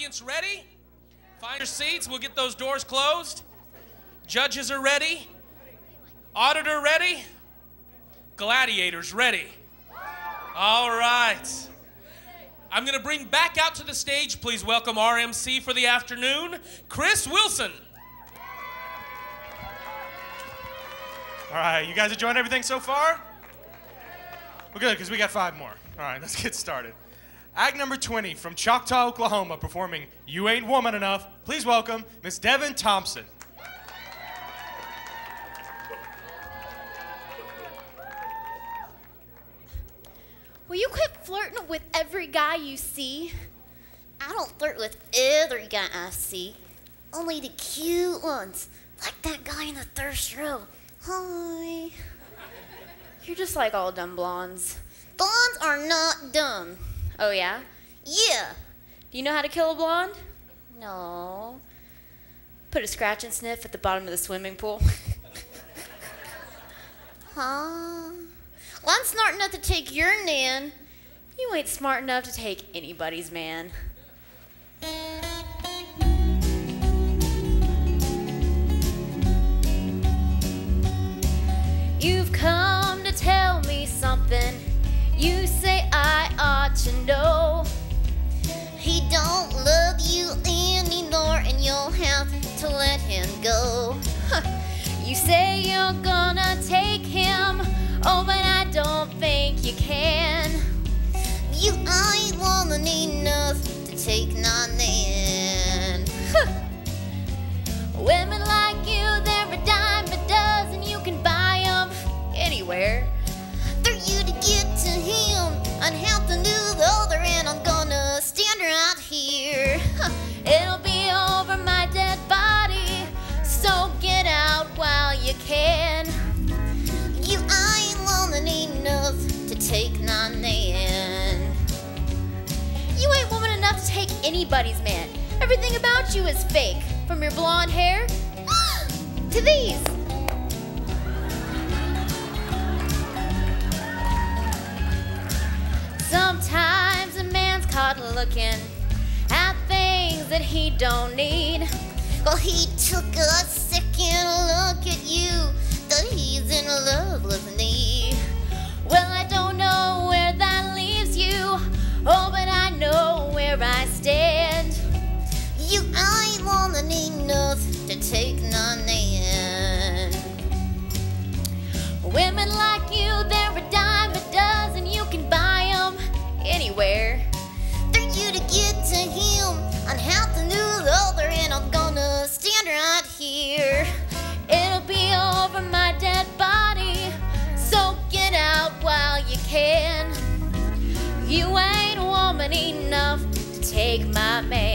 Audience ready? Find your seats. We'll get those doors closed. Judges are ready. Auditor ready. Gladiators ready. All right. I'm going to bring back out to the stage. Please welcome our MC for the afternoon, Chris Wilson. All right, you guys enjoying everything so far? Well, good, because we got 5 more. All right, let's get started. Act number 20 from Choctaw, Oklahoma, performing You Ain't Woman Enough. Please welcome Miss Devyn Thompson. Will you quit flirting with every guy you see? I don't flirt with every guy I see. Only the cute ones. Like that guy in the first row. Hi. You're just like all dumb blondes. Blondes are not dumb. Oh, yeah? Yeah. Do you know how to kill a blonde? No. Put a scratch and sniff at the bottom of the swimming pool. Huh? Well, I'm smart enough to take your man. You ain't smart enough to take anybody's man. You've come to tell me something. You say I ought to know. He don't love you anymore and you'll have to let him go. You say you're gonna take him. Oh, but I don't think you can. You ain't woman enough to take none then. Women like you, they're a dime a dozen. You can buy them anywhere. For you to get to him, I'd have to do the other, and I'm gonna stand right here. It'll be over my dead body, so get out while you can. You ain't woman enough to take none man. You ain't woman enough to take anybody's man. Everything about you is fake, from your blonde hair to these. Sometimes a man's caught looking at things that he don't need. Well, he took a second look at you, that he's in love with me. Well, I don't know where that leaves you. Oh, but I know where I stand. You ain't woman enough to take none man. Women like you, they're a dime a dozen. You can buy them anywhere. For you to get to him, I'd have to do the other, and I'm gonna stand right here. It'll be over my dead body, so get out while you can. You ain't woman enough to take my man.